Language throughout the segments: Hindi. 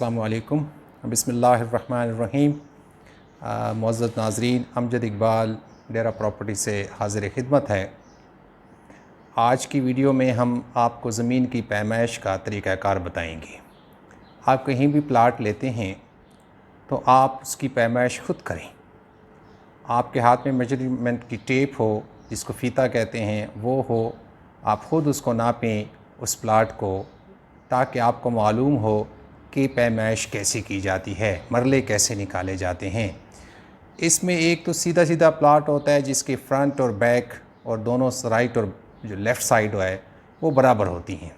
अस्सलामु अलैकुम बिस्मिल्लाहिर्रहमानिर्रहीम। मुअज़्ज़ज़ नाज़रीन, अमजद इकबाल डेरा प्रॉपर्टी से हाज़िर खिदमत है। आज की वीडियो में हम आपको ज़मीन की पैमाइश का तरीक़ाकार बताएंगे। आप कहीं भी प्लाट लेते हैं तो आप उसकी पैमाइश ख़ुद करें। आपके हाथ में मेजरमेंट की टेप हो, जिसको फ़ीता कहते हैं, वो हो। आप ख़ुद उसको नापें उस प्लाट को, ताकि आपको मालूम हो कि पैमाइश कैसे की जाती है, मरले कैसे निकाले जाते हैं। इसमें एक तो सीधा सीधा प्लाट होता है जिसके फ्रंट और बैक और दोनों राइट और जो लेफ़्ट साइड है वो बराबर होती हैं,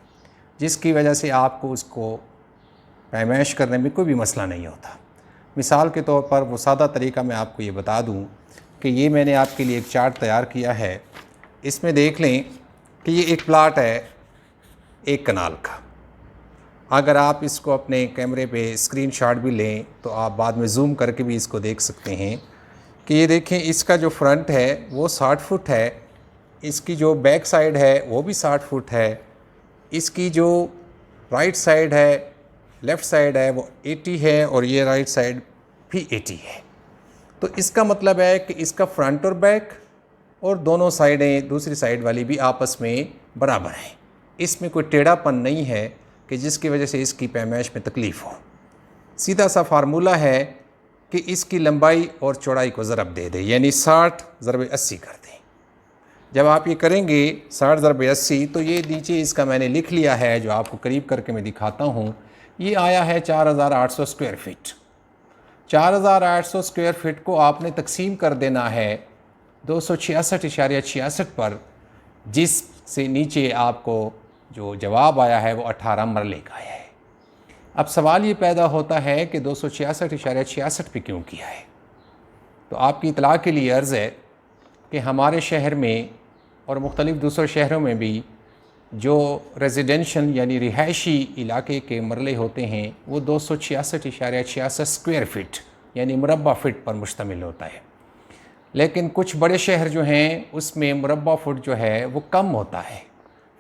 जिसकी वजह से आपको उसको पैमाइश करने में कोई भी मसला नहीं होता। मिसाल के तौर पर वो सादा तरीका मैं आपको ये बता दूं कि ये मैंने आपके लिए एक चार्ट तैयार किया है। इसमें देख लें कि ये एक प्लाट है 1 कनाल का। अगर आप इसको अपने कैमरे पे स्क्रीनशॉट भी लें तो आप बाद में जूम करके भी इसको देख सकते हैं कि ये देखें, इसका जो फ्रंट है वो 60 फुट है, इसकी जो बैक साइड है वो भी 60 फुट है, इसकी जो राइट साइड है, लेफ़्ट साइड है वो 80 है, और ये राइट साइड भी 80 है। तो इसका मतलब है कि इसका फ्रंट और बैक और दोनों साइडें दूसरी साइड वाली भी आपस में बराबर हैं। इसमें कोई टेढ़ापन नहीं है कि जिसकी वजह से इसकी पैमाइश में तकलीफ़ हो। सीधा सा फार्मूला है कि इसकी लंबाई और चौड़ाई को ज़रब दे दें, यानी 60 ज़रब 80 कर दें। जब आप ये करेंगे 60 ज़रब 80, तो ये नीचे इसका मैंने लिख लिया है, जो आपको करीब करके मैं दिखाता हूँ। ये आया है 4800 स्क्वायर फीट। 4800 स्क्वायर फीट को आपने तकसीम कर देना है 266.66 पर, जिससे नीचे आपको जो जवाब आया है वो 18 मरले का है। अब सवाल ये पैदा होता है कि 266.66 पे क्यों किया है। तो आपकी इतला के लिए अर्ज़ है कि हमारे शहर में और मुख्तलिफ़ दूसरे शहरों में भी जो रेजिडेंशल यानी रिहायशी इलाके के मरले होते हैं वो 266.66 स्क्वायर फीट यानी मुरब्बा फ़िट पर मुश्तमिल होता है। लेकिन कुछ बड़े शहर जो हैं उसमें मुरब्बा फुट जो है वो कम होता है।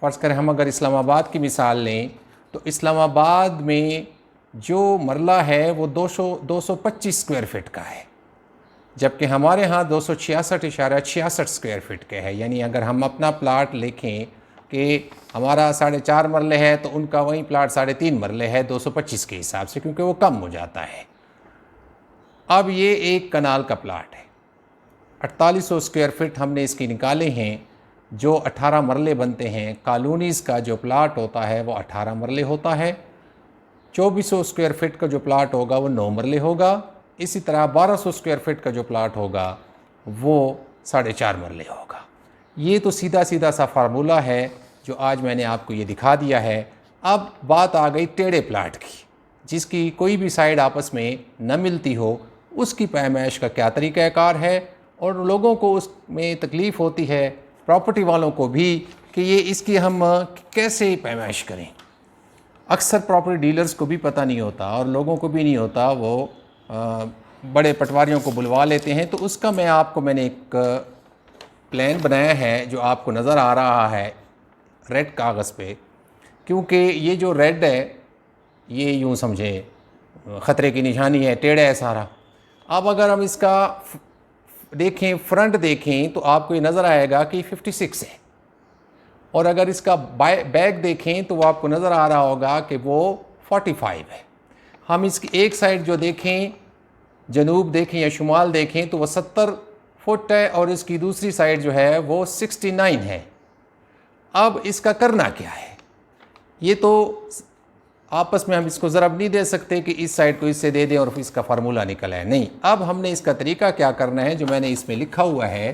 फ़र्ज़ करें हम अगर इस्लामाबाद की मिसाल लें तो इस्लामाबाद में जो मरला है वो 225 स्क्वायर फीट का है, जबकि हमारे यहाँ 266.66 स्क्वायर फीट के है। यानी अगर हम अपना प्लाट लिखें कि हमारा 4.5 मरले है तो उनका वही प्लाट 3.5 मरले है 225 के हिसाब से, क्योंकि वो कम हो जाता है। अब ये 1 कनाल का प्लाट है, 4800 स्क्वायर फीट हमने इसकी निकाले हैं, जो 18 मरले बनते हैं। कॉलोनीज़ का जो प्लाट होता है वो 18 मरले होता है। 2400 स्क्वायर फीट का जो प्लाट होगा वो 9 मरले होगा। इसी तरह 1200 स्क्वायर फीट का जो प्लाट होगा वो 4.5 मरले होगा। ये तो सीधा सीधा सा फार्मूला है जो आज मैंने आपको ये दिखा दिया है। अब बात आ गई टेढ़े प्लाट की, जिसकी कोई भी साइड आपस में न मिलती हो, उसकी पैमाइश का क्या तरीक़ाकार है, और लोगों को उसमें तकलीफ़ होती है, प्रॉपर्टी वालों को भी, कि ये इसकी हम कैसे पैमाइश करें। अक्सर प्रॉपर्टी डीलर्स को भी पता नहीं होता और लोगों को भी नहीं होता, वो बड़े पटवारियों को बुलवा लेते हैं। तो उसका मैंने एक प्लान बनाया है जो आपको नज़र आ रहा है रेड कागज़ पे, क्योंकि ये जो रेड है ये यूँ समझें ख़तरे की निशानी है, टेढ़ा है सारा। अब अगर हम इसका देखें, फ्रंट देखें, तो आपको ये नज़र आएगा कि 56 है, और अगर इसका बैक देखें तो वो आपको नज़र आ रहा होगा कि वो 45 है। हम इसकी एक साइड जो देखें, जनूब देखें या शुमाल देखें, तो वो 70 फुट है, और इसकी दूसरी साइड जो है वो 69 है। अब इसका करना क्या है, ये तो आपस में हम इसको ज़रब नहीं दे सकते कि इस साइड को इससे दे दें और फिर इसका फार्मूला निकल आए, नहीं। अब हमने इसका तरीका क्या करना है, जो मैंने इसमें लिखा हुआ है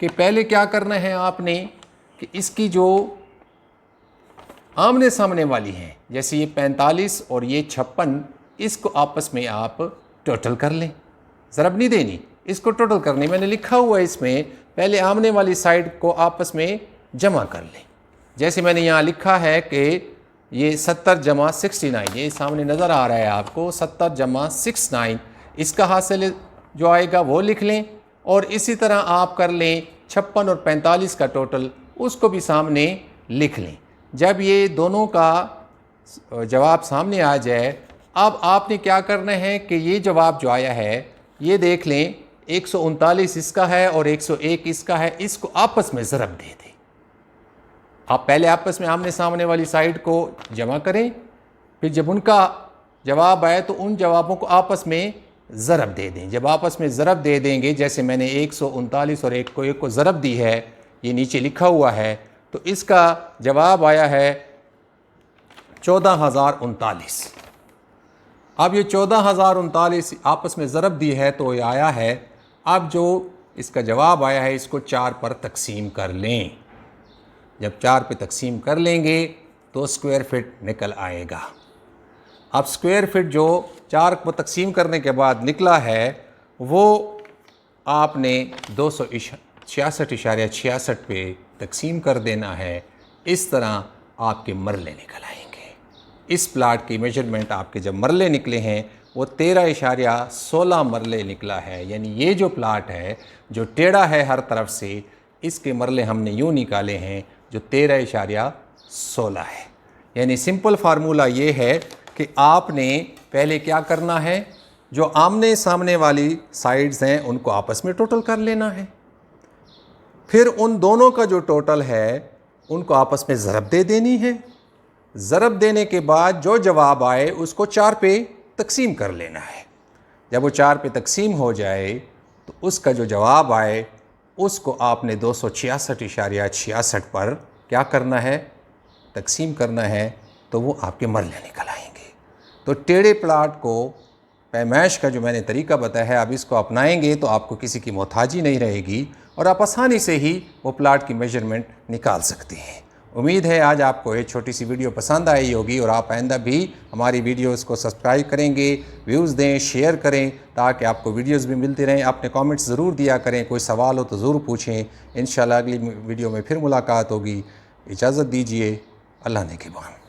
कि पहले क्या करना है आपने, कि इसकी जो आमने सामने वाली हैं, जैसे ये 45 और ये 56, इसको आपस में आप टोटल कर लें। ज़रब नहीं देनी, इसको टोटल करनी। मैंने लिखा हुआ है इसमें, पहले आमने वाली साइड को आपस में जमा कर लें। जैसे मैंने यहाँ लिखा है कि ये 70 जमा 69, ये सामने नज़र आ रहा है आपको, 70 जमा 69, इसका हासिल जो आएगा वो लिख लें। और इसी तरह आप कर लें 56 और 45 का टोटल, उसको भी सामने लिख लें। जब ये दोनों का जवाब सामने आ जाए अब आपने क्या करना है कि ये जवाब जो आया है ये देख लें, 139 इसका है और 101 इसका है, इसको आपस में ज़रब दे दें। आप पहले आपस में आमने सामने वाली साइड को जमा करें, फिर जब उनका जवाब आए तो उन जवाबों को आपस में ज़रब दे दें। जब आपस में ज़रब दे देंगे, जैसे मैंने 139 और 101 को ज़रब दी है, ये नीचे लिखा हुआ है, तो इसका जवाब आया है 14,039। अब ये 14,039 आपस में ज़रब दी है तो ये आया है। अब जो इसका जवाब आया है इसको 4 पर तकसीम कर लें। जब 4 पे तकसीम कर लेंगे तो स्क्वायर फिट निकल आएगा। अब स्क्वायर फिट जो 4 को तकसीम करने के बाद निकला है वो आपने 266.66 पे तकसीम कर देना है। इस तरह आपके मरले निकल आएंगे। इस प्लाट की मेजरमेंट आपके जब मरले निकले हैं वो 13.16 मरले निकला है। यानी ये जो प्लाट है जो टेढ़ा है हर तरफ से, इसके मरले हमने यूँ निकाले हैं जो 13.16 है। यानी सिंपल फार्मूला ये है कि आपने पहले क्या करना है, जो आमने सामने वाली साइड्स हैं उनको आपस में टोटल कर लेना है, फिर उन दोनों का जो टोटल है उनको आपस में ज़रब दे देनी है। ज़रब देने के बाद जो जवाब आए उसको 4 पे तकसीम कर लेना है। जब वो 4 पे तकसीम हो जाए तो उसका जो जवाब आए उसको आपने 266.66 पर क्या करना है, तकसीम करना है, तो वो आपके मरले निकल आएंगे। तो टेढ़े प्लाट को पैमाइश का जो मैंने तरीका बताया है, आप इसको अपनाएंगे तो आपको किसी की मोहताजी नहीं रहेगी और आप आसानी से ही वो प्लाट की मेजरमेंट निकाल सकते हैं। उम्मीद है आज आपको ये छोटी सी वीडियो पसंद आई होगी और आप आइंदा भी हमारी वीडियोस को सब्सक्राइब करेंगे, व्यूज़ दें, शेयर करें ताकि आपको वीडियोस भी मिलती रहें। अपने कमेंट्स ज़रूर दिया करें, कोई सवाल हो तो ज़रूर पूछें। इंशाल्लाह अगली वीडियो में फिर मुलाकात होगी। इजाज़त दीजिए, अल्लाह ने के बाद।